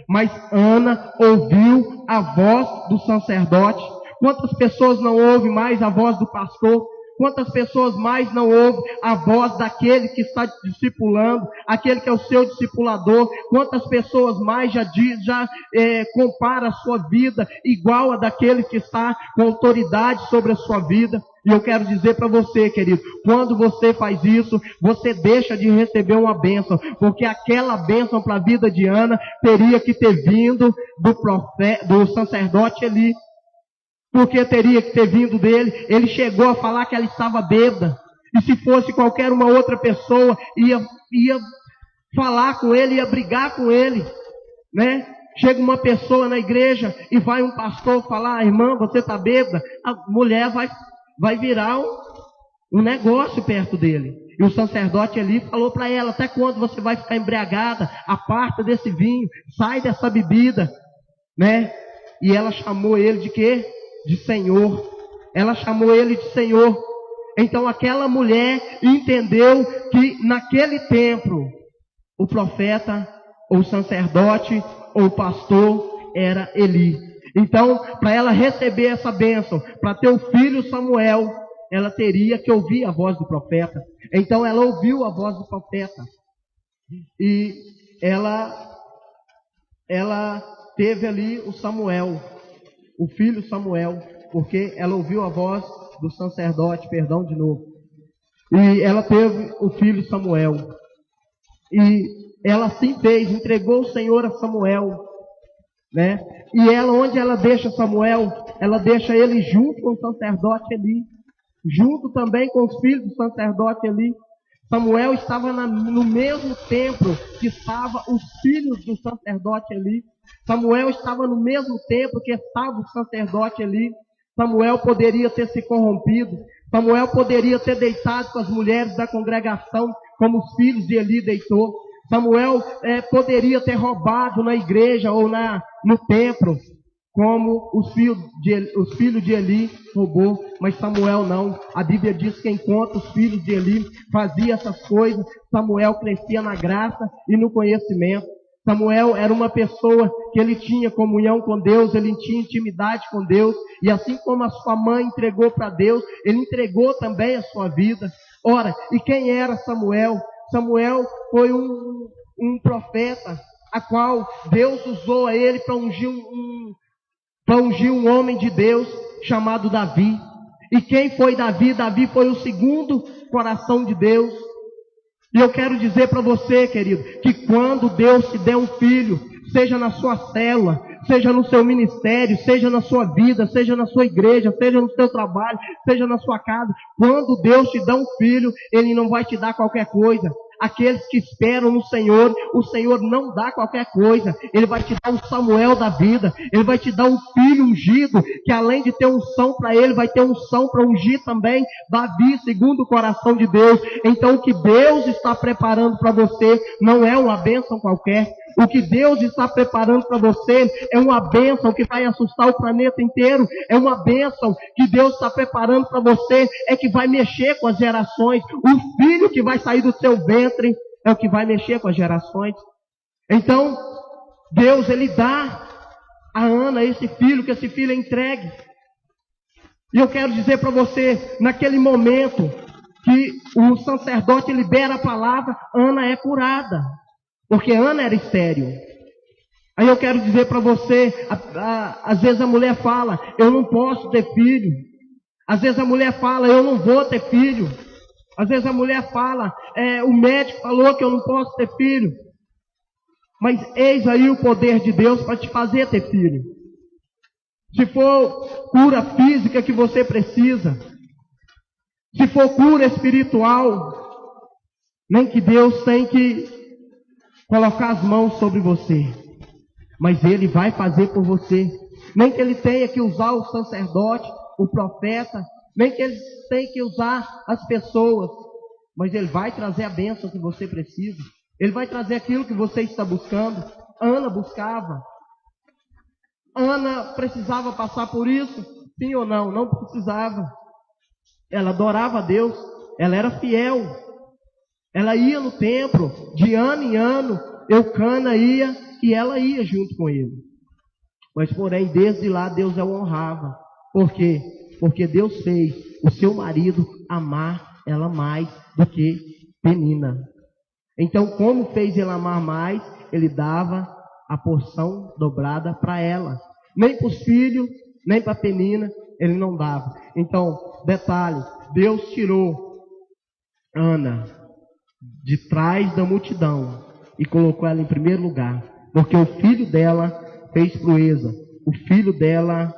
mas Ana ouviu a voz do sacerdote. Quantas pessoas não ouvem mais a voz do pastor? Quantas pessoas mais não ouvem a voz daquele que está discipulando, aquele que é o seu discipulador? Quantas pessoas mais já compara a sua vida igual a daquele que está com autoridade sobre a sua vida? E eu quero dizer para você, querido, quando você faz isso, você deixa de receber uma bênção, porque aquela bênção para a vida de Ana teria que ter vindo do sacerdote Eli. Porque teria que ter vindo dele. Ele chegou a falar que ela estava bêbada. E se fosse qualquer uma outra pessoa, ia falar com ele, ia brigar com ele, né? Chega uma pessoa na igreja e vai um pastor falar: irmã, você está bêbada? A mulher vai virar um negócio perto dele. E o sacerdote ali falou para ela: até quando você vai ficar embriagada? Aparta desse vinho, sai dessa bebida, né? E ela chamou ele de quê? De Senhor. Ela chamou ele de Senhor. Então aquela mulher entendeu que naquele tempo o profeta, ou o sacerdote, ou o pastor era Eli. Então, para ela receber essa bênção, para ter o filho Samuel, ela teria que ouvir a voz do profeta. Então ela ouviu a voz do profeta. E ela teve ali o Samuel, o filho Samuel, porque ela ouviu a voz do sacerdote, e ela teve o filho Samuel, e ela assim fez, entregou o Senhor a Samuel, né? E ela, onde ela deixa Samuel, ela deixa ele junto com o sacerdote Eli, junto também com os filhos do sacerdote Eli. Samuel estava no mesmo templo que estavam os filhos do sacerdote Eli. Samuel estava no mesmo templo que estava o sacerdote Eli. Samuel poderia ter se corrompido. Samuel poderia ter deitado com as mulheres da congregação, como os filhos de Eli deitou. Samuel poderia ter roubado na igreja ou no templo, como os filhos de Eli roubou, mas Samuel não. A Bíblia diz que enquanto os filhos de Eli faziam essas coisas, Samuel crescia na graça e no conhecimento. Samuel era uma pessoa que ele tinha comunhão com Deus, ele tinha intimidade com Deus, e assim como a sua mãe entregou para Deus, ele entregou também a sua vida. Ora, e quem era Samuel? Samuel foi um profeta, a qual Deus usou a ele para ungir um homem de Deus chamado Davi. E quem foi Davi? Davi foi o segundo coração de Deus. E eu quero dizer para você, querido, que quando Deus te der um filho, seja na sua célula, seja no seu ministério, seja na sua vida, seja na sua igreja, seja no seu trabalho, seja na sua casa, quando Deus te dá um filho, Ele não vai te dar qualquer coisa. Aqueles que esperam no Senhor, o Senhor não dá qualquer coisa. Ele vai te dar um Samuel da vida. Ele vai te dar um filho ungido, que além de ter unção para ele, vai ter unção para ungir também Davi, segundo o coração de Deus. Então o que Deus está preparando para você não é uma bênção qualquer. O que Deus está preparando para você é uma bênção que vai assustar o planeta inteiro. É uma bênção que Deus está preparando para você, é que vai mexer com as gerações. O filho que vai sair do seu ventre é o que vai mexer com as gerações. Então, Deus, Ele dá a Ana esse filho, que esse filho é entregue. E eu quero dizer para você, naquele momento que o sacerdote libera a palavra, Ana é curada. Porque Ana era estéril. Aí eu quero dizer para você, às vezes a mulher fala: eu não posso ter filho. Às vezes a mulher fala: eu não vou ter filho. Às vezes a mulher fala: o médico falou que eu não posso ter filho. Mas eis aí o poder de Deus para te fazer ter filho. Se for cura física que você precisa, se for cura espiritual, nem que Deus tem que colocar as mãos sobre você, mas Ele vai fazer por você. Nem que Ele tenha que usar o sacerdote, o profeta, nem que Ele tenha que usar as pessoas, mas Ele vai trazer a bênção que você precisa. Ele vai trazer aquilo que você está buscando. Ana buscava. Ana precisava passar por isso? Sim ou não? Não precisava. Ela adorava a Deus, ela era fiel. Ela ia no templo, de ano em ano, Eucana ia e ela ia junto com ele. Mas, porém, desde lá Deus a honrava. Por quê? Porque Deus fez o seu marido amar ela mais do que Penina. Então, como fez ele amar mais, ele dava a porção dobrada para ela. Nem para os filhos, nem para Penina, ele não dava. Então, detalhe, Deus tirou Ana de trás da multidão e colocou ela em primeiro lugar, porque o filho dela fez proeza, o filho dela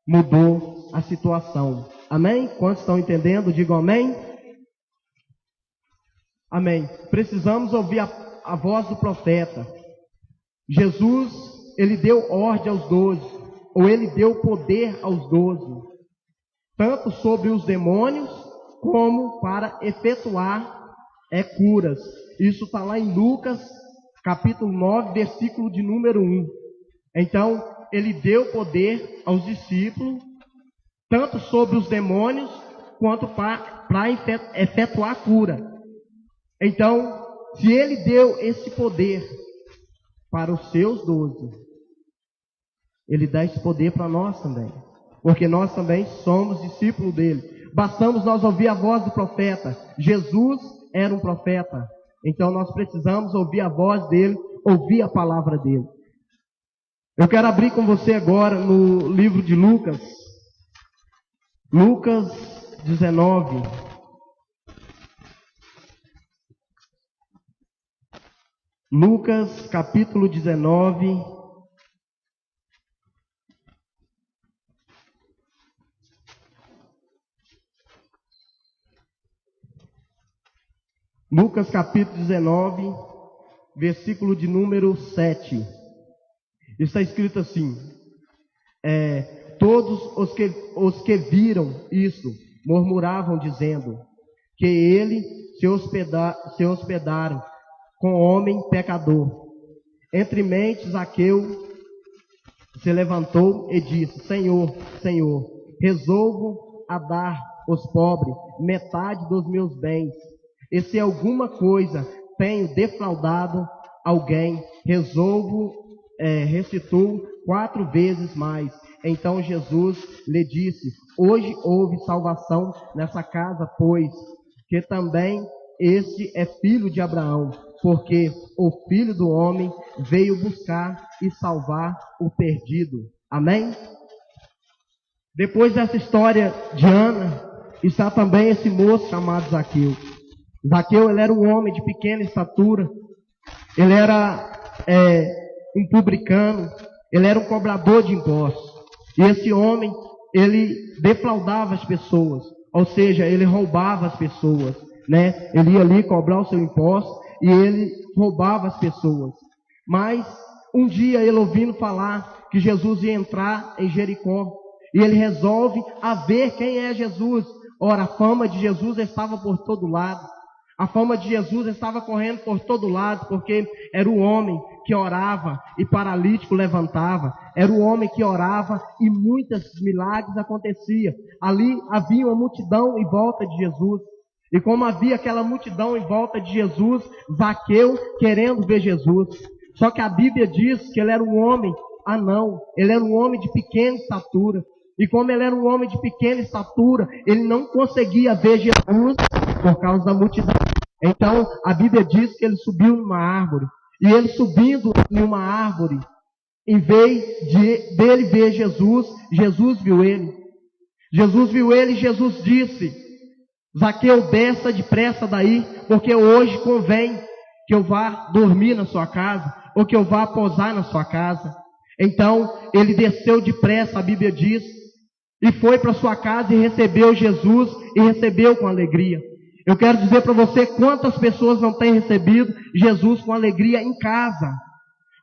mudou a situação. Amém? Quantos estão entendendo? Digam amém. Amém. Precisamos ouvir a voz do profeta. Jesus, ele deu ordem aos 12, ou ele deu poder aos 12, tanto sobre os demônios, como para efetuar curas. Isso está lá em Lucas, capítulo 9, versículo de número 1. Então, ele deu poder aos discípulos, tanto sobre os demônios, quanto para efetuar a cura. Então, se ele deu esse poder para os seus 12, ele dá esse poder para nós também, porque nós também somos discípulos dele. Bastamos nós ouvir a voz do profeta. Jesus era um profeta, então nós precisamos ouvir a voz dele, ouvir a palavra dele. Eu quero abrir com você agora no livro de Lucas, Lucas 19. Lucas capítulo 19. Lucas capítulo 19, versículo de número 7. Está escrito assim: todos os que viram isso murmuravam, dizendo que ele se hospedaram com homem pecador. Entre mentes, Zaqueu se levantou e disse: Senhor, Senhor, resolvo a dar aos pobres metade dos meus bens, e se alguma coisa tenho defraudado alguém, restituo 4 vezes mais. Então Jesus lhe disse: hoje houve salvação nessa casa, pois que também este é filho de Abraão, porque o Filho do Homem veio buscar e salvar o perdido. Amém? Depois dessa história de Ana, está também esse moço chamado Zaqueu. Zaqueu, ele era um homem de pequena estatura, ele era um publicano, ele era um cobrador de impostos. E esse homem, ele defraudava as pessoas, ou seja, ele roubava as pessoas, né? Ele ia ali cobrar o seu imposto e ele roubava as pessoas. Mas um dia ele ouvindo falar que Jesus ia entrar em Jericó, e ele resolve ver quem é Jesus. Ora, a fama de Jesus estava por todo lado. A fama de Jesus estava correndo por todo lado, porque era o homem que orava e paralítico levantava. Era o homem que orava e muitos milagres aconteciam. Ali havia uma multidão em volta de Jesus. E como havia aquela multidão em volta de Jesus, Zaqueu querendo ver Jesus. Só que a Bíblia diz que ele era um homem anão, ele era um homem de pequena estatura. E como ele era um homem de pequena estatura, ele não conseguia ver Jesus por causa da multidão. Então, a Bíblia diz que ele subiu numa árvore. E ele subindo em uma árvore, em vez dele ver Jesus, Jesus viu ele. Jesus viu ele e Jesus disse: Zaqueu, desça depressa daí, porque hoje convém que eu vá dormir na sua casa, ou que eu vá posar na sua casa. Então, ele desceu depressa, a Bíblia diz, e foi para sua casa e recebeu Jesus, e recebeu com alegria. Eu quero dizer para você quantas pessoas não têm recebido Jesus com alegria em casa.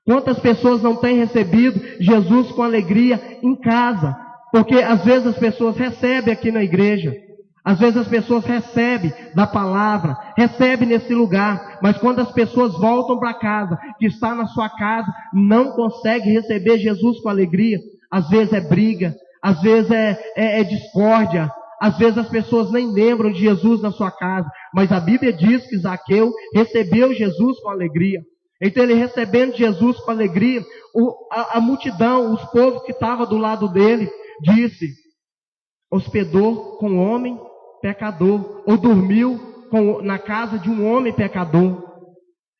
Quantas pessoas não têm recebido Jesus com alegria em casa. Porque às vezes as pessoas recebem aqui na igreja. Às vezes as pessoas recebem da palavra, recebem nesse lugar. Mas quando as pessoas voltam para casa, que está na sua casa, não consegue receber Jesus com alegria. Às vezes é briga, às vezes é discórdia. Às vezes as pessoas nem lembram de Jesus na sua casa, mas a Bíblia diz que Zaqueu recebeu Jesus com alegria. Então ele recebendo Jesus com alegria, a multidão, os povos que estavam do lado dele, disse: hospedou com um homem pecador, ou dormiu na casa de um homem pecador.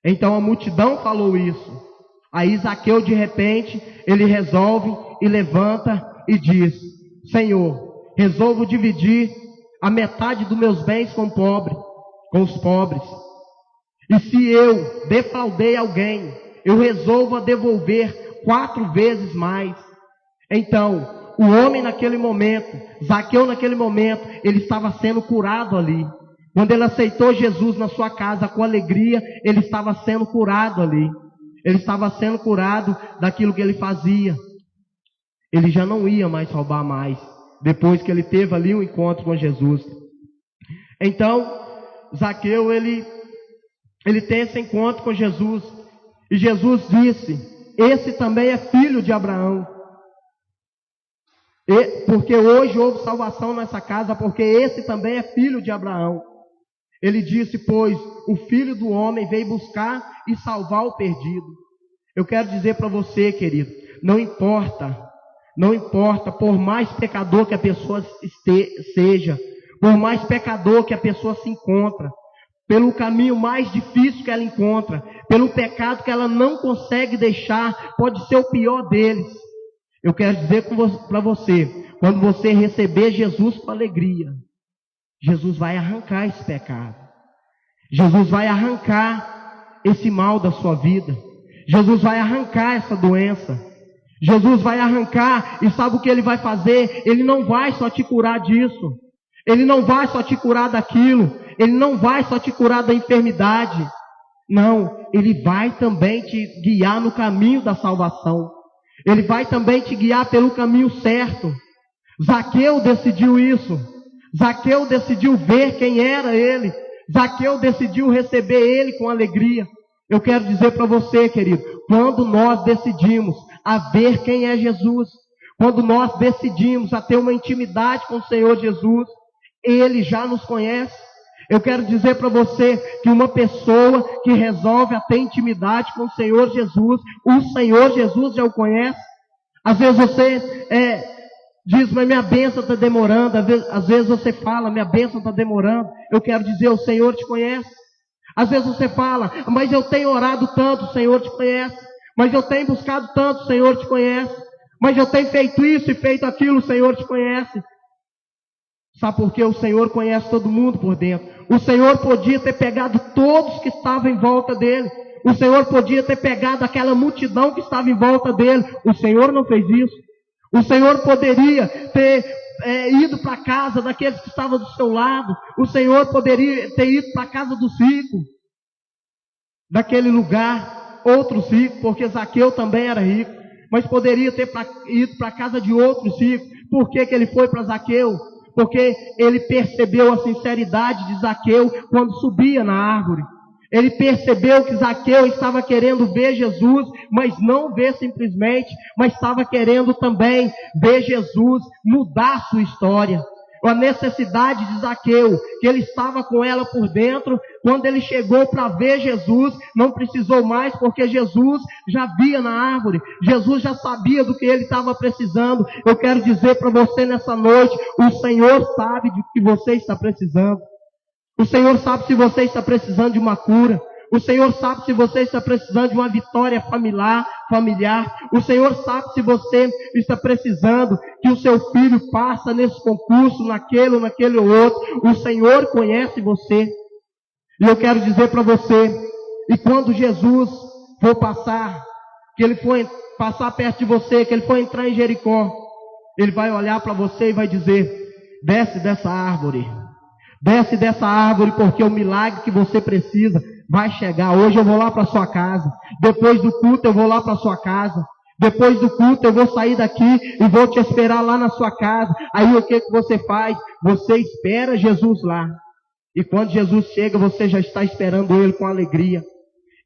Então a multidão falou isso. Aí Zaqueu, de repente, ele resolve e levanta e diz: Senhor, resolvo dividir a metade dos meus bens com os pobres. E se eu defraudei alguém, eu resolvo a devolver 4 vezes mais. Então, o homem naquele momento, Zaqueu naquele momento, ele estava sendo curado ali. Quando ele aceitou Jesus na sua casa com alegria, ele estava sendo curado ali. Ele estava sendo curado daquilo que ele fazia. Ele já não ia mais roubar mais, depois que ele teve ali um encontro com Jesus. Então, Zaqueu, ele tem esse encontro com Jesus. E Jesus disse: esse também é filho de Abraão. Porque hoje houve salvação nessa casa, porque esse também é filho de Abraão. Ele disse: pois o Filho do Homem veio buscar e salvar o perdido. Eu quero dizer para você, querido, não importa, por mais pecador que a pessoa seja, por mais pecador que a pessoa se encontra, pelo caminho mais difícil que ela encontra, pelo pecado que ela não consegue deixar, pode ser o pior deles. Eu quero dizer para você, quando você receber Jesus com alegria, Jesus vai arrancar esse pecado. Jesus vai arrancar esse mal da sua vida. Jesus vai arrancar essa doença. Jesus vai arrancar, e sabe o que Ele vai fazer? Ele não vai só te curar disso. Ele não vai só te curar daquilo. Ele não vai só te curar da enfermidade. Não, Ele vai também te guiar no caminho da salvação. Ele vai também te guiar pelo caminho certo. Zaqueu decidiu isso. Zaqueu decidiu ver quem era ele. Zaqueu decidiu receber ele com alegria. Eu quero dizer para você, querido, quando nós decidimos a ver quem é Jesus, quando nós decidimos a ter uma intimidade com o Senhor Jesus, Ele já nos conhece. Eu quero dizer para você que uma pessoa que resolve a ter intimidade com o Senhor Jesus já o conhece. Às vezes você diz: mas minha bênção está demorando. Às vezes você fala: minha bênção está demorando. Eu quero dizer: o Senhor te conhece. Às vezes você fala: mas eu tenho orado tanto, o Senhor te conhece. Mas eu tenho buscado tanto, o Senhor te conhece. Mas eu tenho feito isso e feito aquilo, o Senhor te conhece. Sabe por quê? O Senhor conhece todo mundo por dentro. O Senhor podia ter pegado todos que estavam em volta dele. O Senhor podia ter pegado aquela multidão que estava em volta dele. O Senhor não fez isso. O Senhor poderia ter ido para a casa daqueles que estavam do seu lado. O Senhor poderia ter ido para a casa dos ricos. Daquele lugar, outros ricos, porque Zaqueu também era rico. Mas poderia ter ido para a casa de outros ricos. Por que ele foi para Zaqueu? Porque ele percebeu a sinceridade de Zaqueu quando subia na árvore. Ele percebeu que Zaqueu estava querendo ver Jesus, mas não ver simplesmente, mas estava querendo também ver Jesus mudar a sua história. A necessidade de Zaqueu, que ele estava com ela por dentro, quando ele chegou para ver Jesus, não precisou mais, porque Jesus já via na árvore, Jesus já sabia do que ele estava precisando. Eu quero dizer para você nessa noite, o Senhor sabe de que você está precisando. O Senhor sabe se você está precisando de uma cura. O Senhor sabe se você está precisando de uma vitória familiar. O Senhor sabe se você está precisando que o seu filho passe nesse concurso, naquele ou outro. O Senhor conhece você. E eu quero dizer para você, e quando Jesus for passar, que ele for passar perto de você, que ele for entrar em Jericó, ele vai olhar para você e vai dizer: desce dessa árvore. Desce dessa árvore, porque o milagre que você precisa vai chegar. Hoje eu vou lá para sua casa. Depois do culto eu vou lá para sua casa. Depois do culto eu vou sair daqui e vou te esperar lá na sua casa. Aí o que você faz? Você espera Jesus lá. E quando Jesus chega, você já está esperando Ele com alegria.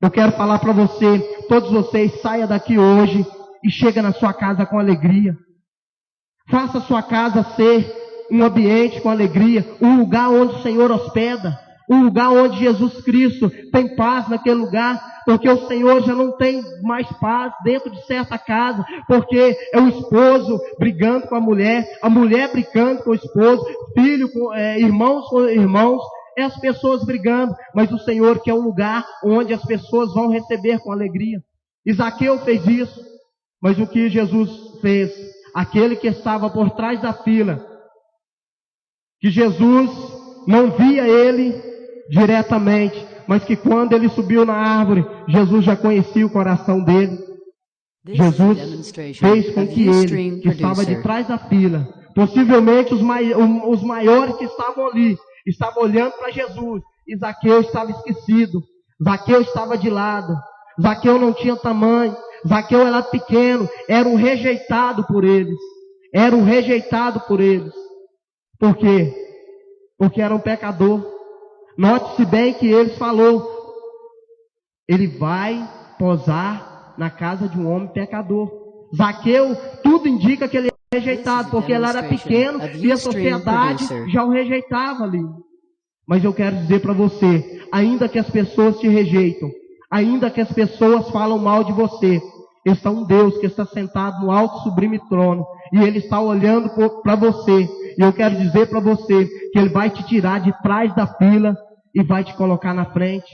Eu quero falar para você, todos vocês, saia daqui hoje e chega na sua casa com alegria. Faça a sua casa ser um ambiente com alegria, um lugar onde o Senhor hospeda. Um lugar onde Jesus Cristo tem paz naquele lugar, porque o Senhor já não tem mais paz dentro de certa casa, porque é o esposo brigando com a mulher brigando com o esposo, filho com irmãos com irmãos, é as pessoas brigando, mas o Senhor quer um lugar onde as pessoas vão receber com alegria. E Zaqueu fez isso, mas o que Jesus fez? Aquele que estava por trás da fila, que Jesus não via ele diretamente, mas que quando ele subiu na árvore, Jesus já conhecia o coração dele. Jesus fez com que ele, que estava de trás da fila, possivelmente os maiores que estavam ali, estavam olhando para Jesus, e Zaqueu estava esquecido, Zaqueu estava de lado, Zaqueu não tinha tamanho, Zaqueu era pequeno, era um rejeitado por eles, Por quê? Porque era um pecador. Note-se bem que ele falou, ele vai posar na casa de um homem pecador. Zaqueu, tudo indica que ele é rejeitado, porque ele era pequeno e a sociedade já o rejeitava ali. Mas eu quero dizer para você, ainda que as pessoas te rejeitam, ainda que as pessoas falam mal de você, está um Deus que está sentado no alto sublime trono, e Ele está olhando para você, e eu quero dizer para você, que Ele vai te tirar de trás da fila, e vai te colocar na frente.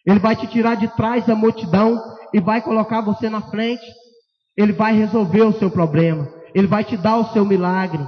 Ele vai te tirar de trás da multidão, e vai colocar você na frente. Ele vai resolver o seu problema, Ele vai te dar o seu milagre,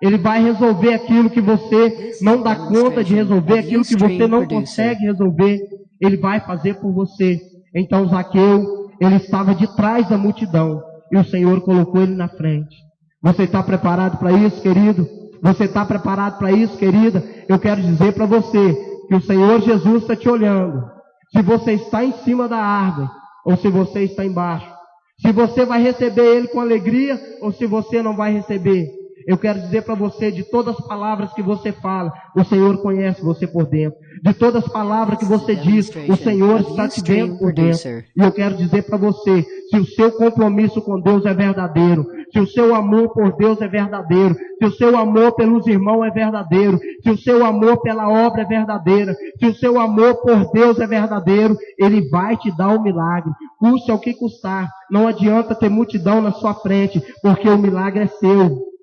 Ele vai resolver aquilo que você não dá conta de resolver, aquilo que você não consegue resolver, Ele vai fazer por você. Então Zaqueu, ele estava de trás da multidão, e o Senhor colocou ele na frente. Você está preparado para isso, querido? Você está preparado para isso, querida? Eu quero dizer para você, que o Senhor Jesus está te olhando. Se você está em cima da árvore, ou se você está embaixo. Se você vai receber Ele com alegria, ou se você não vai receber. Eu quero dizer para você, de todas as palavras que você fala, o Senhor conhece você por dentro. De todas as palavras que você diz, o Senhor está te vendo por dentro. E eu quero dizer para você, se o seu compromisso com Deus é verdadeiro, se o seu amor por Deus é verdadeiro, se o seu amor pelos irmãos é verdadeiro, se o seu amor pela obra é verdadeira, se o seu amor por Deus é verdadeiro, Ele vai te dar o milagre. Custe ao que custar. Não adianta ter multidão na sua frente, porque o milagre é seu.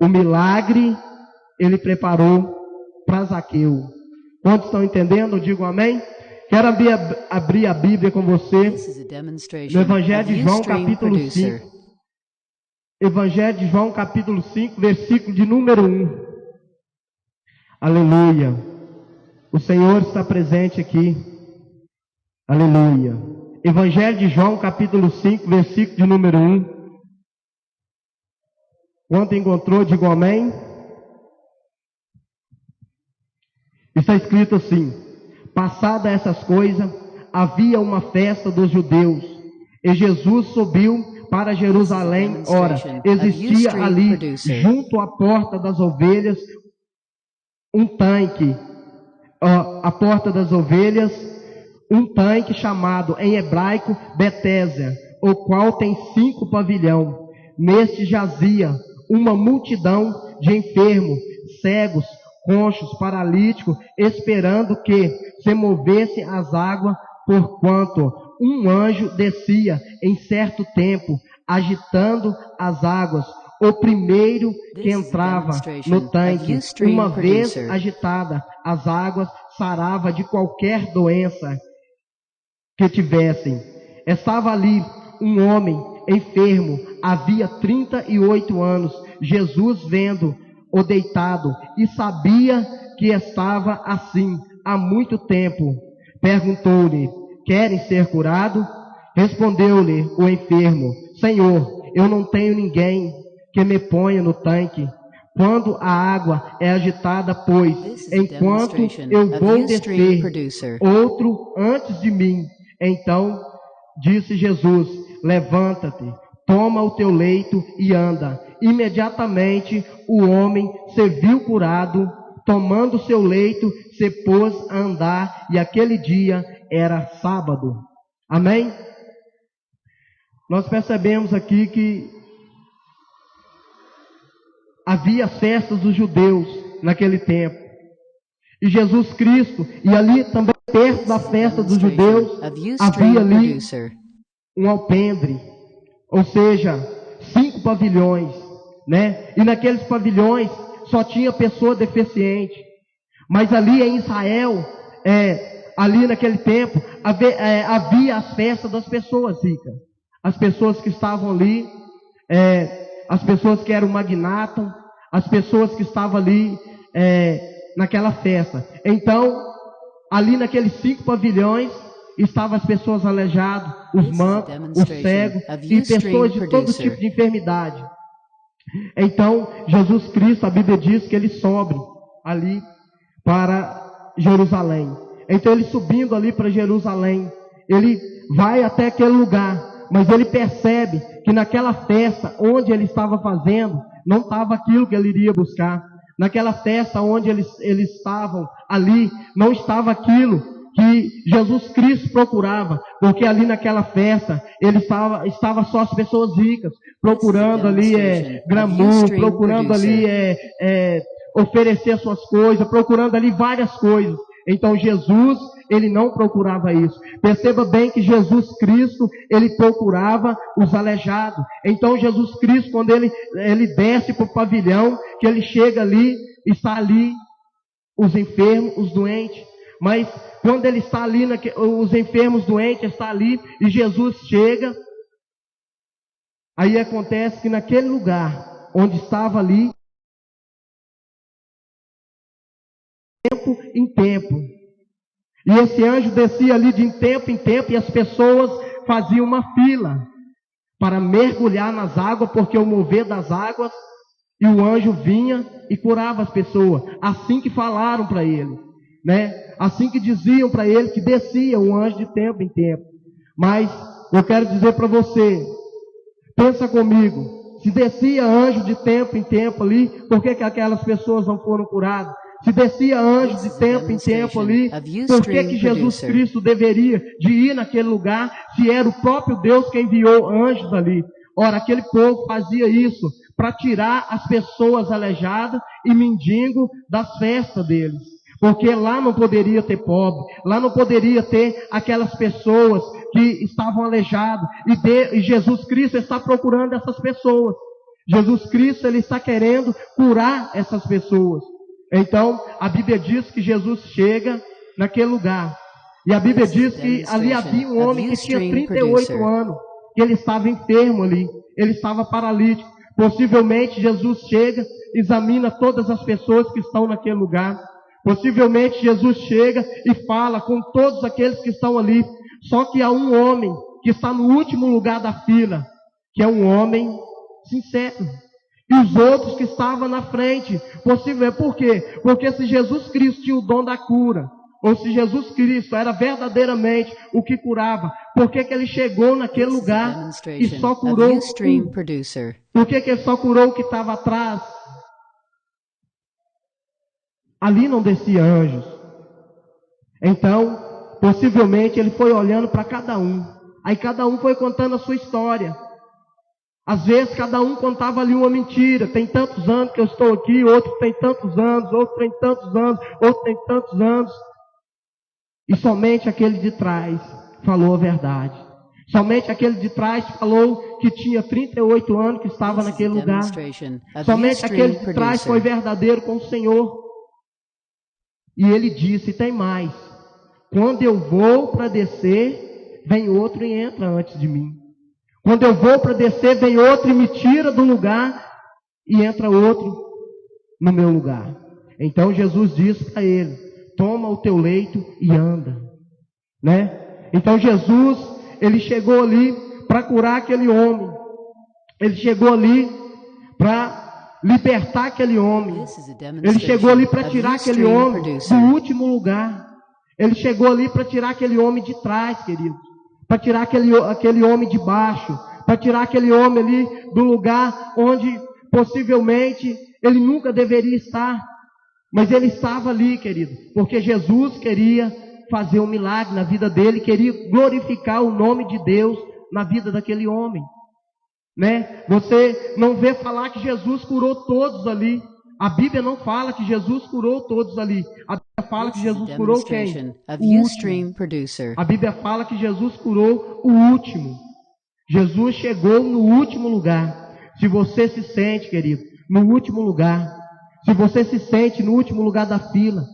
O milagre Ele preparou para Zaqueu. Quantos estão entendendo? Digo amém. Quero abrir a Bíblia com você no Evangelho de João, capítulo 5. Evangelho de João, capítulo 5, versículo de número 1. Aleluia. O Senhor está presente aqui. Aleluia. Evangelho de João, capítulo 5, versículo de número 1. Quando encontrou, digo amém. Está escrito assim: passada essas coisas, havia uma festa dos judeus, e Jesus subiu para Jerusalém. Ora, existia ali, junto à porta das ovelhas, um tanque. A porta das ovelhas, um tanque chamado em hebraico Betesda, o qual tem 5 pavilhões. Neste jazia uma multidão de enfermos, cegos, coxos, paralíticos, esperando que se movessem as águas, porquanto um anjo descia em certo tempo, agitando as águas. O primeiro que entrava no tanque, uma vez agitada as águas, sarava de qualquer doença que tivessem. Estava ali um homem enfermo, havia 38 anos. Jesus, vendo-o deitado, e sabia que estava assim há muito tempo, perguntou-lhe: querem ser curado? Respondeu-lhe o enfermo: Senhor, eu não tenho ninguém que me ponha no tanque quando a água é agitada, pois enquanto eu vou descer, outro antes de mim. Então disse Jesus: levanta-te, toma o teu leito e anda. Imediatamente o homem se viu curado, tomando seu leito, se pôs a andar, e aquele dia era sábado. Amém? Nós percebemos aqui que havia festas dos judeus naquele tempo. E Jesus Cristo, e ali também perto da festa dos judeus, havia ali um alpendre, ou seja, 5 pavilhões, né? E naqueles pavilhões só tinha pessoa deficiente. Mas ali em Israel, ali naquele tempo, havia as festas das pessoas ricas. As pessoas que estavam ali, as pessoas que eram magnatas, as pessoas que estavam ali naquela festa. Então, ali naqueles 5 pavilhões, estavam as pessoas aleijadas, os mancos, os cegos e pessoas de todo tipo de enfermidade. Então, Jesus Cristo, a Bíblia diz que ele sobe ali para Jerusalém. Então, ele subindo ali para Jerusalém, ele vai até aquele lugar, mas ele percebe que naquela festa onde ele estava fazendo, não estava aquilo que ele iria buscar. Naquela festa onde eles estavam ali, não estava aquilo que Jesus Cristo procurava, porque ali naquela festa, ele estava só as pessoas ricas, procurando ali glamour, procurando ali oferecer suas coisas, procurando ali várias coisas. Então Jesus, ele não procurava isso. Perceba bem que Jesus Cristo, ele procurava os aleijados. Então Jesus Cristo, quando ele desce para o pavilhão, que ele chega ali, está ali os enfermos, os doentes. Mas quando ele está ali, os enfermos, doentes, está ali, e Jesus chega, aí acontece que naquele lugar, onde estava ali, tempo em tempo, e esse anjo descia ali de tempo em tempo, e as pessoas faziam uma fila, para mergulhar nas águas, porque o mover das águas, e o anjo vinha e curava as pessoas, assim que falaram para ele, né? Assim que diziam para ele que descia um anjo de tempo em tempo. Mas eu quero dizer para você, pensa comigo, se descia anjo de tempo em tempo ali, por que aquelas pessoas não foram curadas? Se descia anjo de tempo em tempo ali, por que Jesus Cristo deveria de ir naquele lugar, se era o próprio Deus que enviou anjos ali? Ora, aquele povo fazia isso para tirar as pessoas aleijadas e mendigos das festas deles. Porque lá não poderia ter pobre, lá não poderia ter aquelas pessoas que estavam aleijadas. E Jesus Cristo está procurando essas pessoas. Jesus Cristo, ele está querendo curar essas pessoas. Então, a Bíblia diz que Jesus chega naquele lugar. E a Bíblia diz que ali havia um homem que tinha 38 anos. Que ele estava enfermo ali. Ele estava paralítico. Possivelmente Jesus chega, examina todas as pessoas que estão naquele lugar. Possivelmente Jesus chega e fala com todos aqueles que estão ali. Só que há um homem que está no último lugar da fila, que é um homem sincero. E os outros que estavam na frente, por quê? Porque se Jesus Cristo tinha o dom da cura, ou se Jesus Cristo era verdadeiramente o que curava, por que ele chegou naquele lugar e só curou Por que ele só curou o que estava atrás? Ali não descia anjos. Então, possivelmente ele foi olhando para cada um. Aí cada um foi contando a sua história. Às vezes cada um contava ali uma mentira. Tem tantos anos que eu estou aqui, outro tem tantos anos, outro tem tantos anos, outro tem tantos anos. E somente aquele de trás falou a verdade. Somente aquele de trás falou que tinha 38 anos, que estava naquele lugar. Somente aquele de trás foi verdadeiro com o Senhor. E ele disse, tem mais. Quando eu vou para descer, vem outro e entra antes de mim. Quando eu vou para descer, vem outro e me tira do lugar e entra outro no meu lugar. Então Jesus disse para ele, toma o teu leito e anda. Né? Então Jesus, ele chegou ali para curar aquele homem. Ele chegou ali para libertar aquele homem. Ele chegou ali para tirar aquele homem do último lugar. Ele chegou ali para tirar aquele homem de trás, querido. Para tirar aquele homem de baixo. Para tirar aquele homem ali do lugar onde possivelmente ele nunca deveria estar. Mas ele estava ali, querido. Porque Jesus queria fazer um milagre na vida dele. Queria glorificar o nome de Deus na vida daquele homem. Né? Você não vê falar que Jesus curou todos ali. A Bíblia não fala que Jesus curou todos ali. A fala que Jesus curou quem? Of O Ustream último. producer. A Bíblia fala que Jesus curou o último. Jesus chegou no último lugar. Se você se sente, querido, no último lugar, se você se sente no último lugar da fila,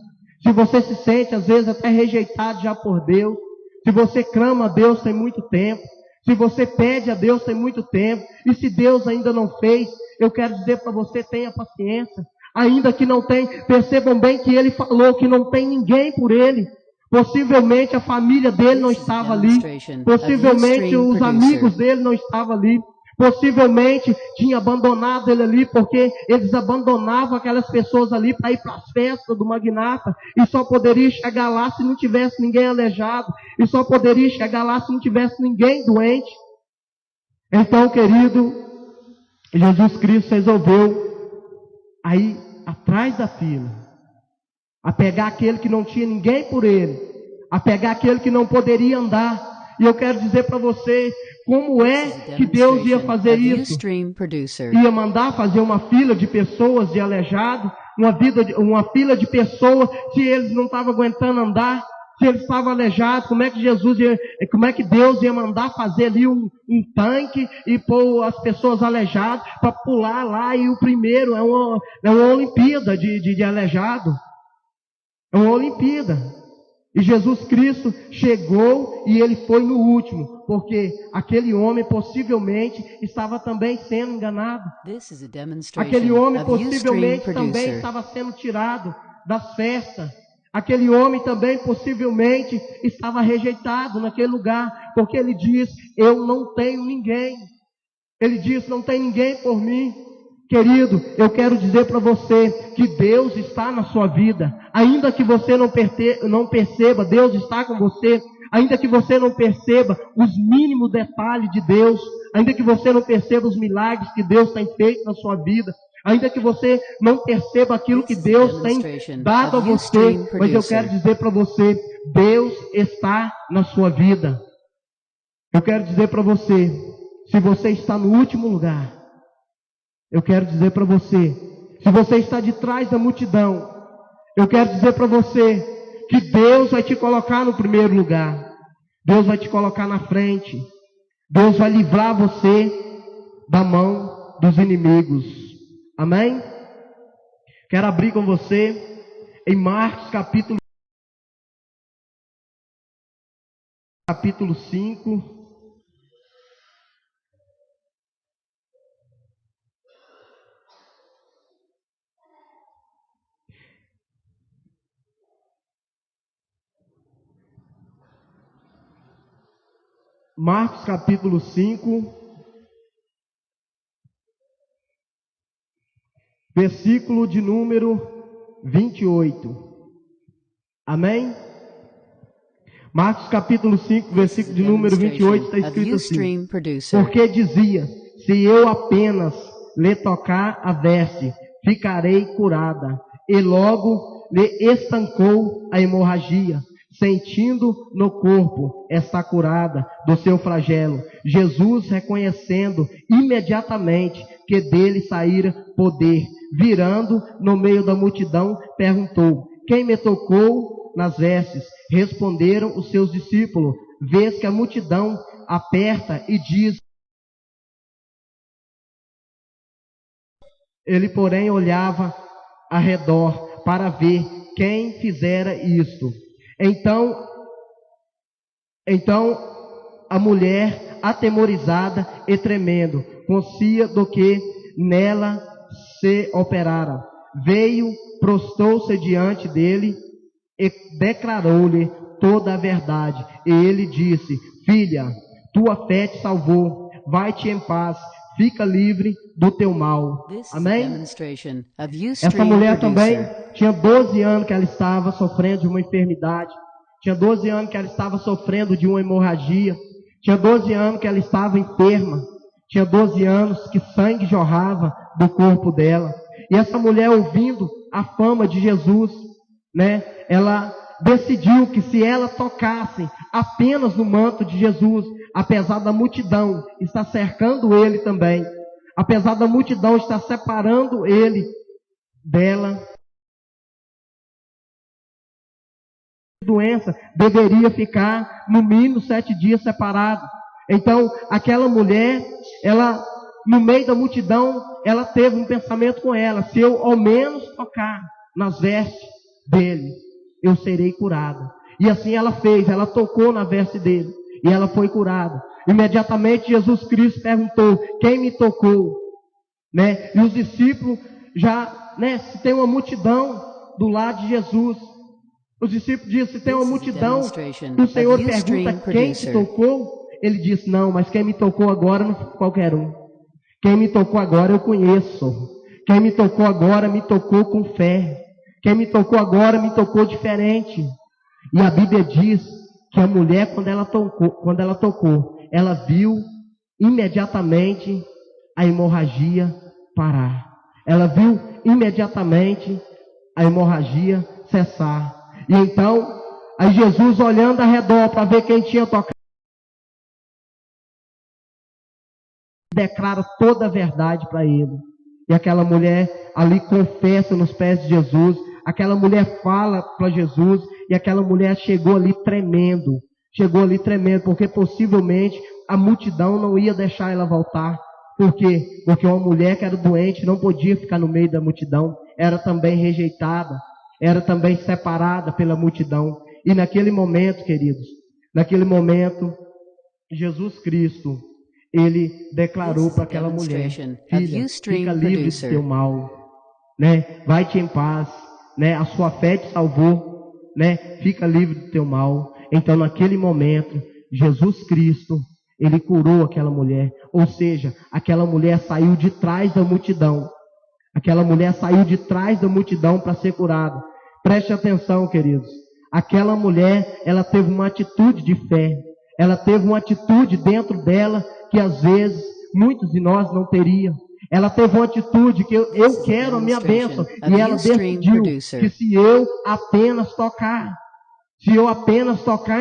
se você se sente às vezes até rejeitado já por Deus, se você clama a Deus tem muito tempo, se você pede a Deus tem muito tempo, e se Deus ainda não fez, eu quero dizer para você, tenha paciência. Ainda que não tem, percebam bem que ele falou que não tem ninguém por ele. Possivelmente a família dele não estava ali. Possivelmente os amigos dele não estavam ali. Possivelmente tinha abandonado ele ali, porque eles abandonavam aquelas pessoas ali para ir para as festas do magnata, e só poderia chegar lá se não tivesse ninguém aleijado, e só poderia chegar lá se não tivesse ninguém doente. Então, querido, Jesus Cristo resolveu aí atrás da fila, a pegar aquele que não tinha ninguém por ele, a pegar aquele que não poderia andar. E eu quero dizer para vocês, como é que Deus ia fazer isso? Ia mandar fazer uma fila de pessoas de aleijado, uma fila de pessoas, se eles não estavam aguentando andar, se eles estavam aleijados, como é que Deus ia mandar fazer ali um tanque e pôr as pessoas aleijadas para pular lá, e o primeiro é uma Olimpíada de aleijado. É uma Olimpíada. E Jesus Cristo chegou e ele foi no último, porque aquele homem possivelmente estava também sendo enganado. Aquele homem possivelmente também estava sendo tirado das festas. Aquele homem também possivelmente estava rejeitado naquele lugar, porque ele diz, eu não tenho ninguém. Ele diz, não tem ninguém por mim. Querido, eu quero dizer para você que Deus está na sua vida. Ainda que você não perceba, Deus está com você. Ainda que você não perceba os mínimos detalhes de Deus. Ainda que você não perceba os milagres que Deus tem feito na sua vida. Ainda que você não perceba aquilo que Deus tem dado a você. Mas eu quero dizer para você, Deus está na sua vida. Eu quero dizer para você, se você está no último lugar, eu quero dizer para você, se você está de trás da multidão, eu quero dizer para você que Deus vai te colocar no primeiro lugar. Deus vai te colocar na frente. Deus vai livrar você da mão dos inimigos. Amém? Quero abrir com você em Marcos capítulo 5. Marcos capítulo 5, versículo de número 28. Amém? Marcos capítulo 5, versículo de número 28, está escrito assim: porque dizia, se eu apenas lhe tocar a veste, ficarei curada. E logo lhe estancou a hemorragia, sentindo no corpo está curada do seu flagelo. Jesus, reconhecendo imediatamente que dele saíra poder, virando no meio da multidão, perguntou, quem me tocou nas vestes? Responderam os seus discípulos, vês que a multidão aperta e diz. Ele, porém, olhava ao redor para ver quem fizera isto. Então a mulher, atemorizada e tremendo, conhecia do que nela se operara, veio, prostrou-se diante dele e declarou-lhe toda a verdade. E ele disse, filha, tua fé te salvou, vai-te em paz, fica livre do teu mal. Amém? Essa mulher também tinha 12 anos que ela estava sofrendo de uma enfermidade. Tinha 12 anos que ela estava sofrendo de uma hemorragia. Tinha 12 anos que ela estava enferma. Tinha 12 anos que sangue jorrava do corpo dela. E essa mulher, ouvindo a fama de Jesus, né, ela decidiu que se ela tocasse apenas no manto de Jesus, apesar da multidão estar cercando ele também, apesar da multidão estar separando ele dela, doença deveria ficar no mínimo 7 dias separado. Então, aquela mulher, ela, no meio da multidão, ela teve um pensamento com ela: se eu ao menos tocar nas vestes dele, eu serei curada. E assim ela fez, ela tocou na veste dele e ela foi curada. Imediatamente Jesus Cristo perguntou: quem me tocou? Né? E os discípulos já, né, se tem uma multidão do lado de Jesus, os discípulos dizem: se tem uma multidão, o Senhor pergunta quem te tocou? Ele disse: não, mas quem me tocou agora não foi qualquer um. Quem me tocou agora eu conheço. Quem me tocou agora me tocou com fé. Quem me tocou agora me tocou diferente. E a Bíblia diz que a mulher, quando ela tocou, ela viu imediatamente a hemorragia parar. Ela viu imediatamente a hemorragia cessar. E então, aí Jesus, olhando ao redor para ver quem tinha tocado, declara toda a verdade para ele. E aquela mulher ali confessa nos pés de Jesus. Aquela mulher fala para Jesus. E aquela mulher chegou ali tremendo. Chegou ali tremendo, porque possivelmente a multidão não ia deixar ela voltar. Por quê? Porque uma mulher que era doente não podia ficar no meio da multidão. Era também rejeitada. Era também separada pela multidão. E naquele momento, queridos, naquele momento, Jesus Cristo, ele declarou para aquela mulher: filha, fica livre do teu mal, né? Vai-te em paz, né? A sua fé te salvou, né? Fica livre do teu mal. Então, naquele momento, Jesus Cristo, ele curou aquela mulher. Ou seja, aquela mulher saiu de trás da multidão. Aquela mulher saiu de trás da multidão para ser curada. Preste atenção, queridos. Aquela mulher, ela teve uma atitude de fé. Ela teve uma atitude dentro dela que às vezes muitos de nós não teriam. Ela teve uma atitude que eu quero a minha bênção. E ela decidiu que se eu apenas tocar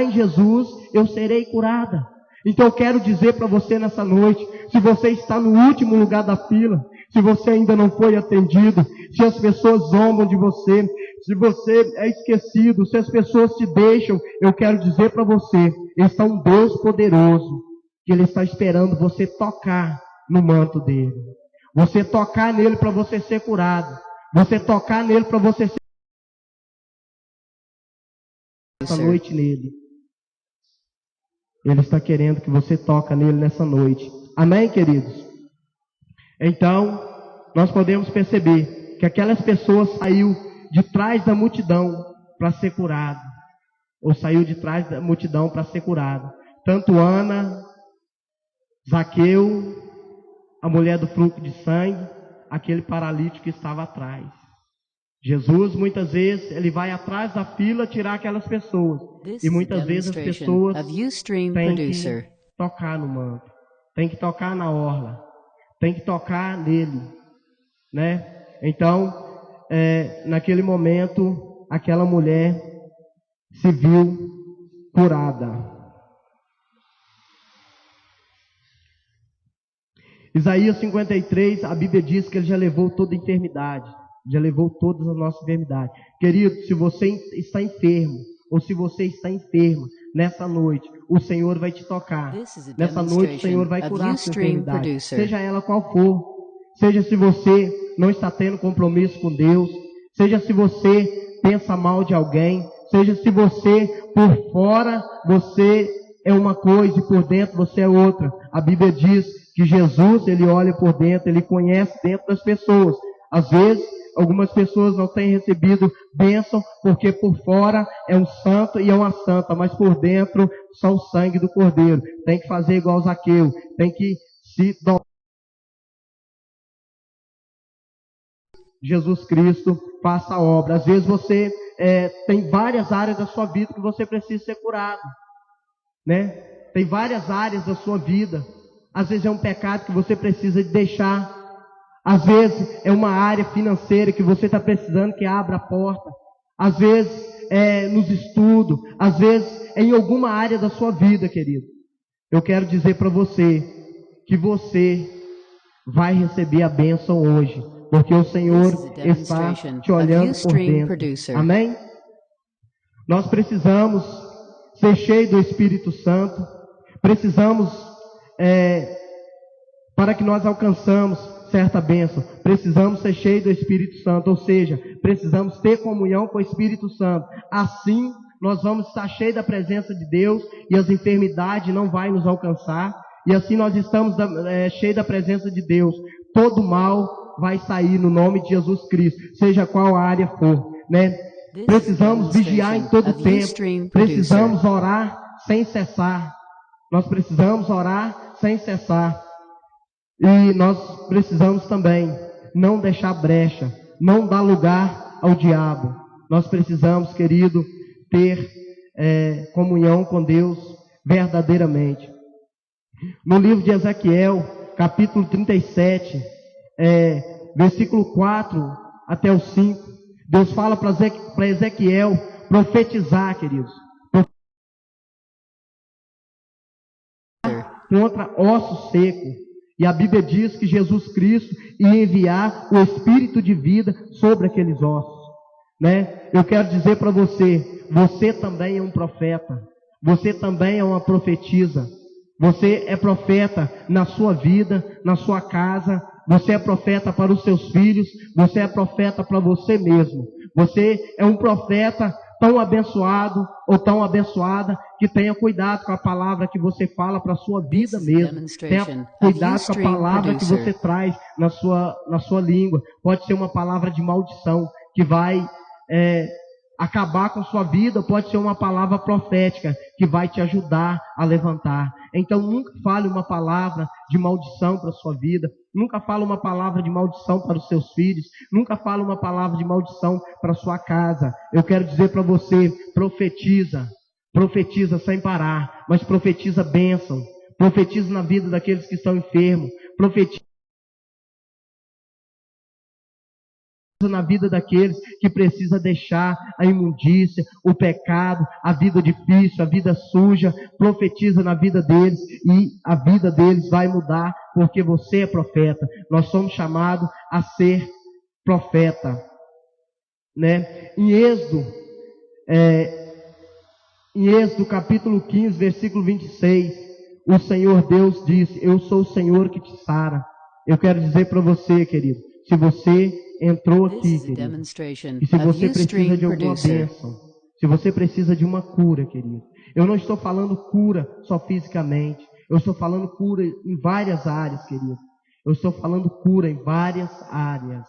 em Jesus, eu serei curada. Então eu quero dizer para você nessa noite: se você está no último lugar da fila, se você ainda não foi atendido, se as pessoas zombam de você, se você é esquecido, se as pessoas te deixam, eu quero dizer para você: está um Deus poderoso, que Ele está esperando você tocar no manto dEle. Você tocar nele para você ser curado. Você tocar nele para você ser essa noite nele. Ele está querendo que você toque nele nessa noite. Amém, queridos? Então, nós podemos perceber que aquelas pessoas saiu de trás da multidão para ser curado. Ou saiu de trás da multidão para ser curado. Tanto Ana, Zaqueu, a mulher do fluxo de sangue, aquele paralítico que estava atrás. Jesus, muitas vezes, ele vai atrás da fila tirar aquelas pessoas. E muitas vezes as pessoas têm que tocar no manto, têm que tocar na orla, têm que tocar nele, né? Então, naquele momento, aquela mulher se viu curada. Isaías 53, a Bíblia diz que ele já levou toda a enfermidade. Já levou todas as nossas enfermidades. Querido, se você está enfermo, ou se você está enferma, nessa noite, o Senhor vai te tocar. Nessa noite, o Senhor vai curar a sua enfermidade. Seja ela qual for. Seja se você não está tendo compromisso com Deus. Seja se você pensa mal de alguém. Seja se você, por fora, você é uma coisa e por dentro você é outra. A Bíblia diz que Jesus, ele olha por dentro, ele conhece dentro das pessoas. Às vezes, algumas pessoas não têm recebido bênção porque por fora é um santo e é uma santa, mas por dentro só o sangue do Cordeiro. Tem que fazer igual Zaqueu, tem que se dobrar. Jesus Cristo faça a obra. Às vezes você tem várias áreas da sua vida que você precisa ser curado, né? Tem várias áreas da sua vida. Às vezes é um pecado que você precisa deixar. Às vezes é uma área financeira que você está precisando que abra a porta. Às vezes é nos estudos. Às vezes é em alguma área da sua vida, querido. Eu quero dizer para você que você vai receber a bênção hoje. Porque o Senhor está te olhando por dentro. Amém? Nós precisamos ser cheios do Espírito Santo. Precisamos, para que nós alcançamos certa bênção, precisamos ser cheios do Espírito Santo, ou seja, precisamos ter comunhão com o Espírito Santo. Assim, nós vamos estar cheios da presença de Deus e as enfermidades não vão nos alcançar. E assim nós estamos cheios da presença de Deus. Todo mal vai sair no nome de Jesus Cristo, seja qual área for, né? Precisamos vigiar em todo tempo. Precisamos orar sem cessar. Nós precisamos orar sem cessar. E nós precisamos também não deixar brecha, não dar lugar ao diabo. Nós precisamos, querido, ter comunhão com Deus verdadeiramente. No livro de Ezequiel, capítulo 37, versículo 4 até o 5, Deus fala para Ezequiel profetizar, queridos, contra ossos secos. E a Bíblia diz que Jesus Cristo ia enviar o Espírito de vida sobre aqueles ossos, né? Eu quero dizer para você, você também é um profeta, você também é uma profetisa, você é profeta na sua vida, na sua casa, você é profeta para os seus filhos, você é profeta para você mesmo, você é um profeta tão abençoado ou tão abençoada que tenha cuidado com a palavra que você fala para a sua vida mesmo. Tenha cuidado com a palavra que você traz na sua língua. Pode ser uma palavra de maldição que vai acabar com a sua vida, pode ser uma palavra profética que vai te ajudar a levantar. Então nunca fale uma palavra de maldição para a sua vida, nunca fale uma palavra de maldição para os seus filhos, nunca fale uma palavra de maldição para a sua casa. Eu quero dizer para você, profetiza sem parar, mas profetiza bênção, profetiza na vida daqueles que estão enfermos, profetiza na vida daqueles que precisa deixar a imundícia, o pecado, a vida difícil, a vida suja. Profetiza na vida deles e a vida deles vai mudar, porque você é profeta. Nós somos chamados a ser profeta, né? Em Êxodo capítulo 15, versículo 26, o Senhor Deus disse: eu sou o Senhor que te sara. Eu quero dizer para você, querido, se você entrou aqui, querido, e se você precisa de alguma bênção, se você precisa de uma cura, querido, eu não estou falando cura só fisicamente, eu estou falando cura em várias áreas, querido, eu estou falando cura em várias áreas,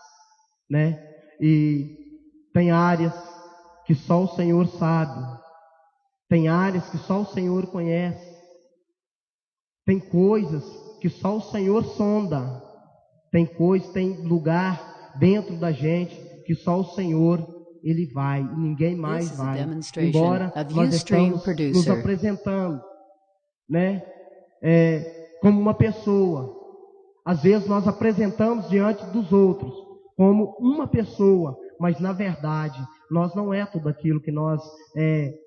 né? E tem áreas que só o Senhor sabe, tem áreas que só o Senhor conhece, tem coisas que só o Senhor sonda, tem lugar dentro da gente que só o Senhor Ele vai e ninguém mais vai. Embora nós estamos nos apresentando, né, como uma pessoa, às vezes nós apresentamos diante dos outros como uma pessoa, mas na verdade nós não é tudo aquilo que nós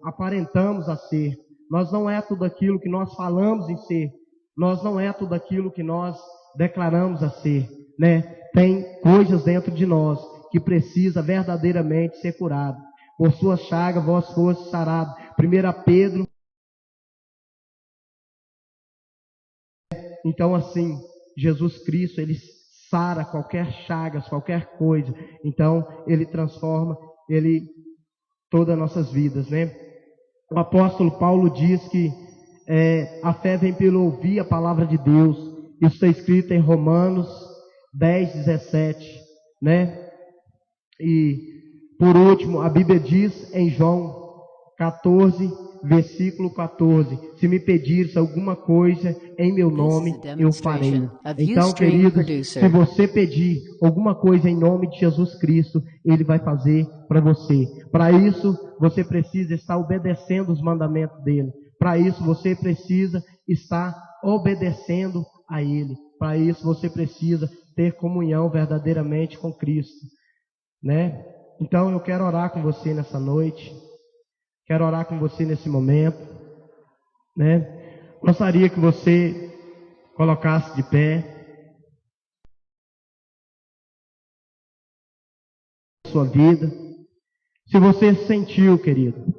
aparentamos a ser, nós não é tudo aquilo que nós falamos em ser, nós não é tudo aquilo que nós declaramos a ser, né? Tem coisas dentro de nós que precisa verdadeiramente ser curado. Por sua chaga vós fostes sarados. 1 Pedro. Então assim, Jesus Cristo, Ele sara qualquer chagas, qualquer coisa. Então Ele transforma todas as nossas vidas, né? O apóstolo Paulo diz que a fé vem pelo ouvir a palavra de Deus. Isso está escrito em Romanos 10:17, né? E por último, a Bíblia diz em João 14, versículo 14: se me pedires alguma coisa em meu nome, eu farei. Então, queridos, se você pedir alguma coisa em nome de Jesus Cristo, Ele vai fazer para você. Para isso, você precisa estar obedecendo os mandamentos dEle. Para isso, você precisa estar obedecendo a Ele. Para isso, você precisa ter comunhão verdadeiramente com Cristo, né? Então eu quero orar com você nessa noite, quero orar com você nesse momento, né? Gostaria que você colocasse de pé sua vida. Se você sentiu, querido,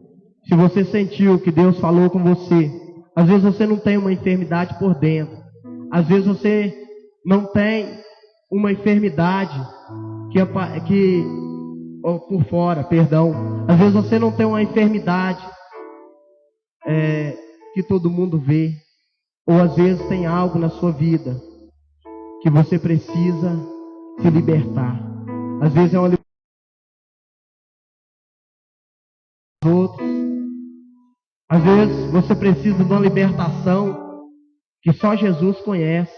Se você sentiu que Deus falou com você, às vezes você não tem uma enfermidade por dentro. Às vezes você não tem uma enfermidade por fora, perdão. Às vezes você não tem uma enfermidade que todo mundo vê. Ou às vezes tem algo na sua vida que você precisa se libertar. Às vezes é uma libertação dos outros. Às vezes você precisa de uma libertação que só Jesus conhece.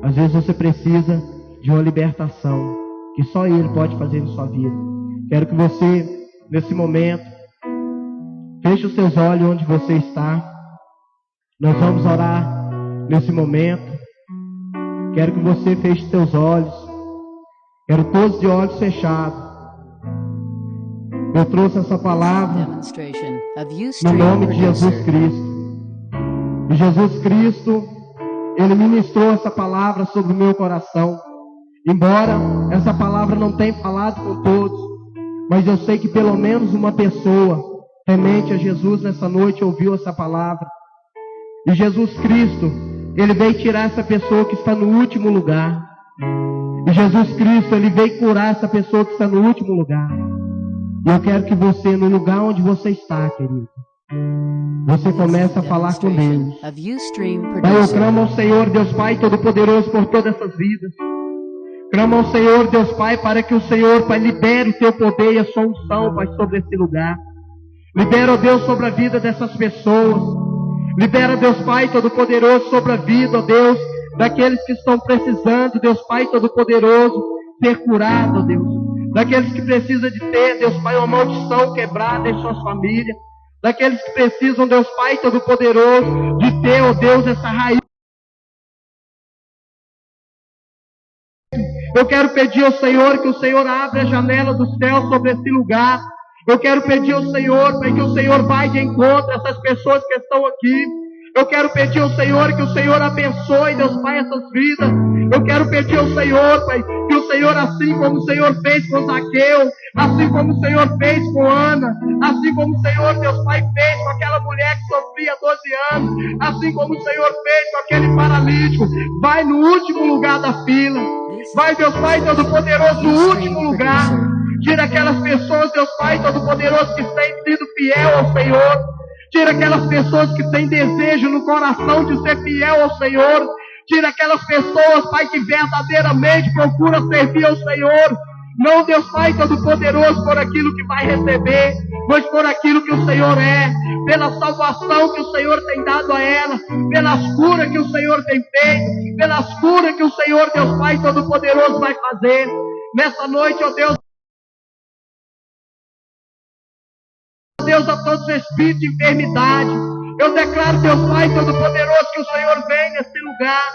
Às vezes você precisa de uma libertação que só Ele pode fazer em sua vida. Quero que você, nesse momento, feche os seus olhos onde você está. Nós vamos orar nesse momento. Quero que você feche seus olhos. Quero todos de olhos fechados. Eu trouxe essa palavra no nome de Jesus Cristo. E Jesus Cristo, Ele ministrou essa palavra sobre o meu coração. Embora essa palavra não tenha falado com todos, mas eu sei que pelo menos uma pessoa temente a Jesus nessa noite ouviu essa palavra. E Jesus Cristo, Ele veio tirar essa pessoa que está no último lugar. E Jesus Cristo, Ele veio curar essa pessoa que está no último lugar. E eu quero que você, no lugar onde você está, querido, você comece a falar com Deus. Pai, eu clamo ao Senhor, Deus Pai Todo-Poderoso, por todas essas vidas. Clamo ao Senhor, Deus Pai, para que o Senhor, Pai, libere o Teu poder e a sua unção, Pai, sobre esse lugar. Libera, ó Deus, sobre a vida dessas pessoas. Libera, Deus Pai Todo-Poderoso, sobre a vida, ó Deus, daqueles que estão precisando, Deus Pai Todo-Poderoso, ser curado, ó Deus. Daqueles que precisam de ter, Deus Pai, uma maldição quebrada em suas famílias. Daqueles que precisam, Deus Pai Todo-Poderoso, de ter, ó Deus, essa raiz. Eu quero pedir ao Senhor que o Senhor abra a janela do céu sobre esse lugar. Eu quero pedir ao Senhor, Pai, que o Senhor vai de encontro a essas pessoas que estão aqui. Eu quero pedir ao Senhor que o Senhor abençoe, Deus Pai, essas vidas. Eu quero pedir ao Senhor, Pai, que o Senhor, assim como o Senhor fez com Zaqueu, assim como o Senhor fez com Ana, assim como o Senhor, Deus Pai, fez com aquela mulher que sofria 12 anos, assim como o Senhor fez com aquele paralítico, vai no último lugar da fila. Vai, Deus Pai Todo-Poderoso, no último lugar. Tira aquelas pessoas, Deus Pai Todo-Poderoso, que têm sido fiel ao Senhor. Tira aquelas pessoas que têm desejo no coração de ser fiel ao Senhor. Tira aquelas pessoas, Pai, que verdadeiramente procuram servir ao Senhor. Não, Deus Pai Todo-Poderoso, por aquilo que vai receber, mas por aquilo que o Senhor é. Pela salvação que o Senhor tem dado a ela. Pelas curas que o Senhor tem feito. Pelas curas que o Senhor, Deus Pai Todo-Poderoso, vai fazer. Nessa noite, ó Deus, Deus, a todos os espíritos de enfermidade. Eu declaro, Deus Pai Todo-Poderoso, que o Senhor vem nesse lugar.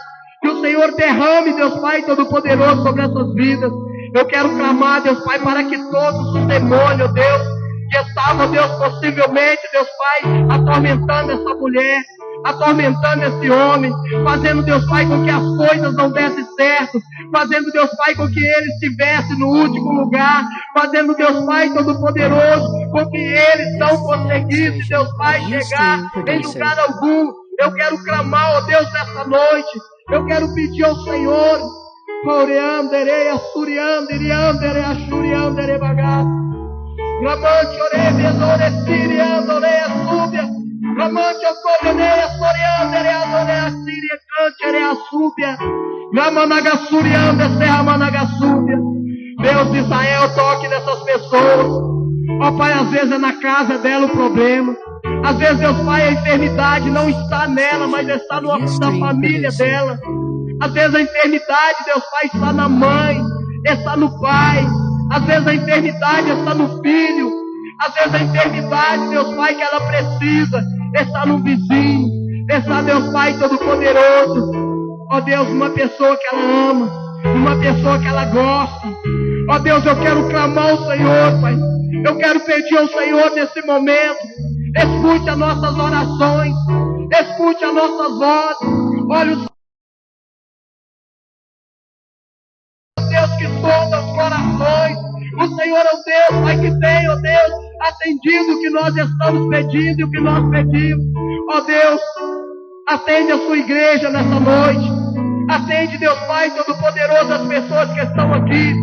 Que o Senhor derrame, Deus Pai Todo-Poderoso, sobre essas vidas. Eu quero clamar, Deus Pai, para que todos os demônios, Deus, que estavam, Deus, possivelmente, Deus Pai, atormentando essa mulher, atormentando esse homem, fazendo, Deus Pai, com que as coisas não dessem certo, fazendo, Deus Pai, com que ele estivesse no último lugar, fazendo, Deus Pai Todo-Poderoso, com que eles não conseguissem, Deus Pai, chegar em lugar algum. Eu quero clamar, ó Deus, nessa noite. Eu quero pedir ao Senhor, Coreandere, Assuriandere, Andere, Ashuriandere, Bagat, Ramante, Orebe, Adore, Siriandore, Assúbia, Ramante, Ocorene, Assuriandere, Adore, Assíria, Cantere, Assúbia, Ramanagasuriande, Serra Managasúbia. Deus de Israel, toque nessas pessoas. Ó Pai, às vezes é na casa dela o problema. Às vezes, Deus Pai, a enfermidade não está nela, mas está na família dela. Às vezes a enfermidade, Deus Pai, está na mãe, está no pai. Às vezes a enfermidade está no filho. Às vezes a enfermidade, Deus Pai, que ela precisa, está no vizinho. Está, Deus Pai Todo-Poderoso. Ó Deus, uma pessoa que ela ama, uma pessoa que ela gosta. Ó Deus, eu quero clamar ao Senhor, Pai. Eu quero pedir ao Senhor nesse momento. Escute as nossas orações. Escute as nossas vozes. Olha o Deus que sonda os corações. O Senhor é o Deus, Pai, que tem, ó Deus, atendido o que nós estamos pedindo e o que nós pedimos. Ó Deus, atende a sua igreja nessa noite. Atende, Deus Pai Todo-Poderoso, as pessoas que estão aqui.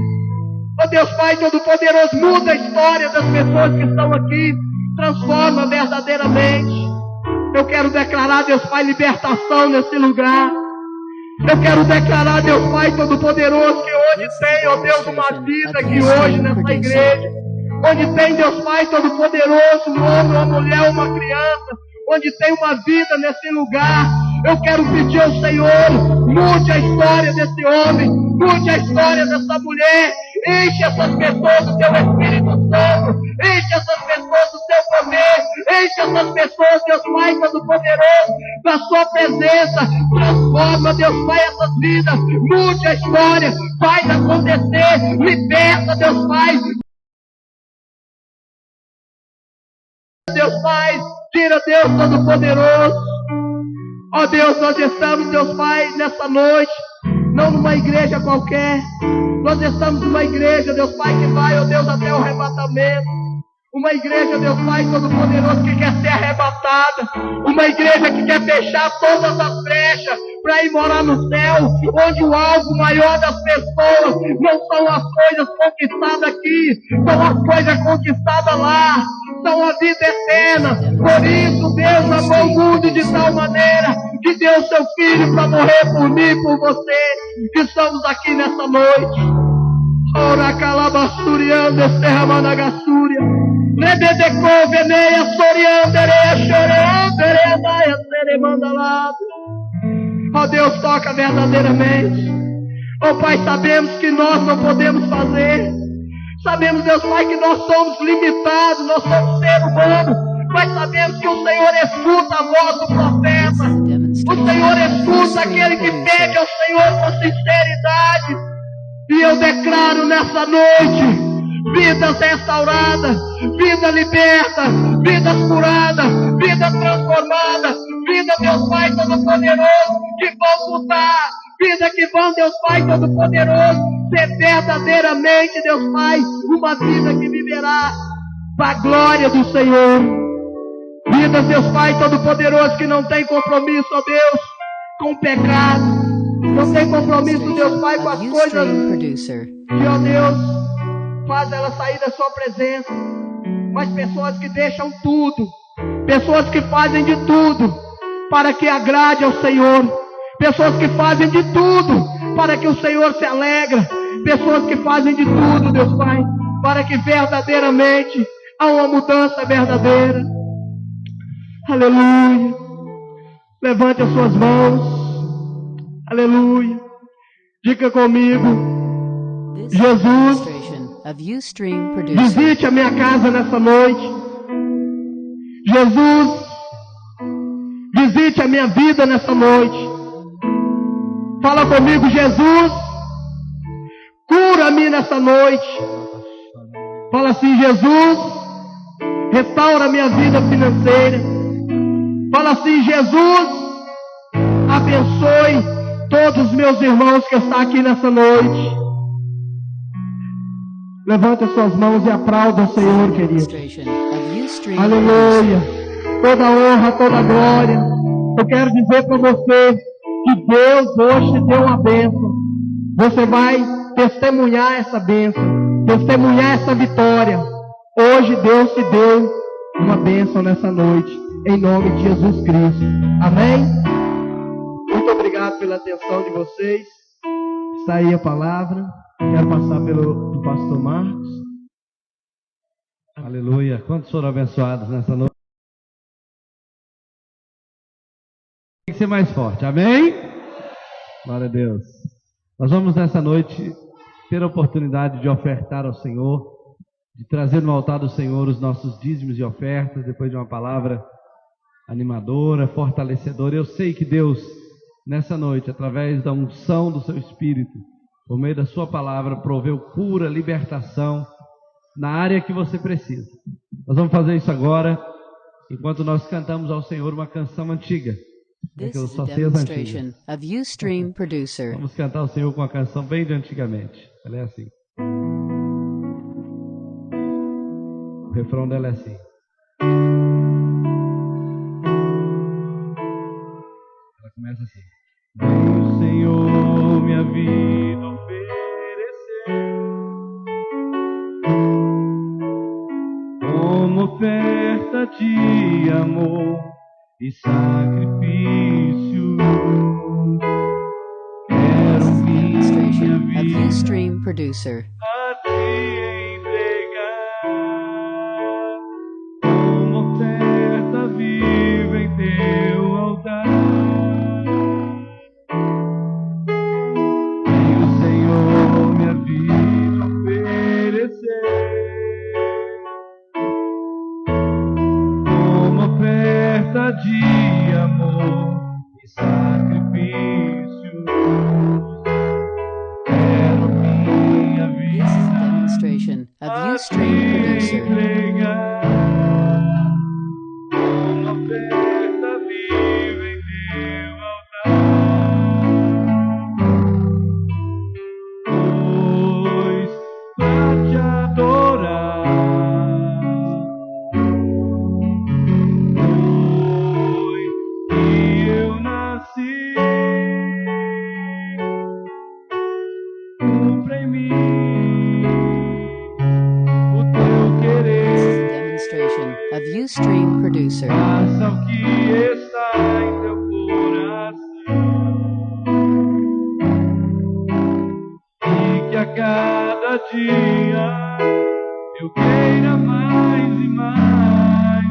Ó Deus Pai Todo-Poderoso, muda a história das pessoas que estão aqui. Transforma verdadeiramente. Eu quero declarar, Deus Pai, libertação nesse lugar. Eu quero declarar, Deus Pai Todo-Poderoso, que onde tem, ó Deus, uma vida aqui hoje nessa igreja, onde tem, Deus Pai Todo-Poderoso, um homem, uma mulher, uma criança, onde tem uma vida nesse lugar, eu quero pedir ao Senhor, mude a história desse homem, mude a história dessa mulher, enche essas pessoas do teu Espírito Santo, enche essas pessoas do teu poder, enche essas pessoas, Deus Pai Todo-Poderoso, da sua presença, transforma, Deus Pai, essas vidas, mude a história, faz acontecer, liberta, Deus Pai, Deus Pai, tira, Deus Todo-Poderoso. Ó Deus, nós estamos, Deus Pai, nessa noite, não numa igreja qualquer, nós estamos numa igreja, Deus Pai, que vai, ó Deus, até o arrebatamento. Uma igreja, Deus Pai Todo-Poderoso, que quer ser arrebatada. Uma igreja que quer fechar todas as brechas para ir morar no céu, onde o alvo maior das pessoas não são as coisas conquistadas aqui, são as coisas conquistadas lá, são a vida eterna. Por isso Deus amou o mundo de tal maneira que deu seu Filho para morrer por mim e por você, que estamos aqui nessa noite. Ora calabasturianda, serra managassúria, Nebedeco, veneia, soriandereia, choreandereia, daia, seremandalado. Ó Deus, toca verdadeiramente. Ó Pai, sabemos que nós não podemos fazer. Sabemos, Deus Pai, que nós somos limitados, nós somos ser humano. Mas sabemos que o Senhor escuta a voz do profeta. O Senhor escuta aquele que pede ao Senhor com sinceridade. E eu declaro nessa noite vidas restauradas, vida liberta, vidas curadas, vida transformada, vida, Deus Pai Todo-Poderoso, que vão mudar, vida que vão, Deus Pai Todo-Poderoso, ser verdadeiramente, Deus Pai, uma vida que viverá para a glória do Senhor. Vidas, Deus Pai Todo-Poderoso, que não tem compromisso, ó Deus, com o pecado, não tem compromisso, Deus Pai, com as coisas que, ó Deus, faz ela sair da sua presença. Mas pessoas que deixam tudo, pessoas que fazem de tudo para que agrade ao Senhor, pessoas que fazem de tudo para que o Senhor se alegre, pessoas que fazem de tudo, Deus Pai, para que verdadeiramente há uma mudança verdadeira. Aleluia. Levante as suas mãos. Aleluia. Diga comigo: Jesus, visite a minha casa nessa noite. Jesus, visite a minha vida nessa noite. Fala comigo: Jesus, cura-me nessa noite. Fala assim: Jesus, restaura a minha vida financeira. Fala assim: Jesus, abençoe todos os meus irmãos que estão aqui nessa noite. Levante as suas mãos e aplauda o Senhor, querido. Aleluia. Toda honra, toda glória. Eu quero dizer para você que Deus hoje te deu uma bênção. Você vai testemunhar essa bênção, testemunhar essa vitória. Hoje Deus te deu uma bênção nessa noite, em nome de Jesus Cristo. Amém? Muito obrigado pela atenção de vocês. Está aí a palavra. Quero passar pelo pastor Marcos. Aleluia. Quantos foram abençoados nessa noite? Tem que ser mais forte. Amém? Glória a Deus. Nós vamos nessa noite ter a oportunidade de ofertar ao Senhor, de trazer no altar do Senhor os nossos dízimos e ofertas, depois de uma palavra animadora, fortalecedora. Eu sei que Deus, nessa noite, através da unção do seu Espírito, por meio da sua palavra, proveu cura, libertação na área que você precisa. Nós vamos fazer isso agora, enquanto nós cantamos ao Senhor uma canção antiga. This is a demonstration of Ustream Producer. Vamos cantar ao Senhor com uma canção bem de antigamente. Ela é assim. refrão dela é assim. Ela começa assim. Vem o Senhor minha vida oferecer como oferta de amor e sacrifício. Quero Demonstration of Ustream Producer. a te entregar como oferta viva em teu altar. E o Senhor minha vida oferecer como oferta de amor e sacrifício. Quero minha This is a vida demonstration of a te Ustream Producer. entregar como oferta viva em teu altar. Pois pra te adorar foi que eu nasci. Cumpra em mim o teu This is a querer. demonstration of Ustream Producer. Faça o que está em teu coração e que a cada dia eu queira mais e mais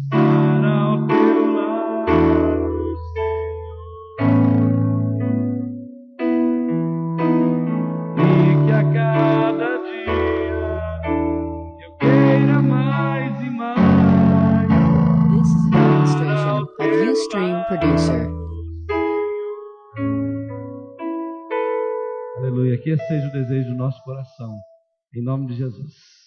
estar ao teu lado, Senhor. E que a cada dia eu queira mais e mais. This is a demonstration of Ustream Producer. Aleluia. Que esse seja o desejo do nosso coração. Em nome de Jesus.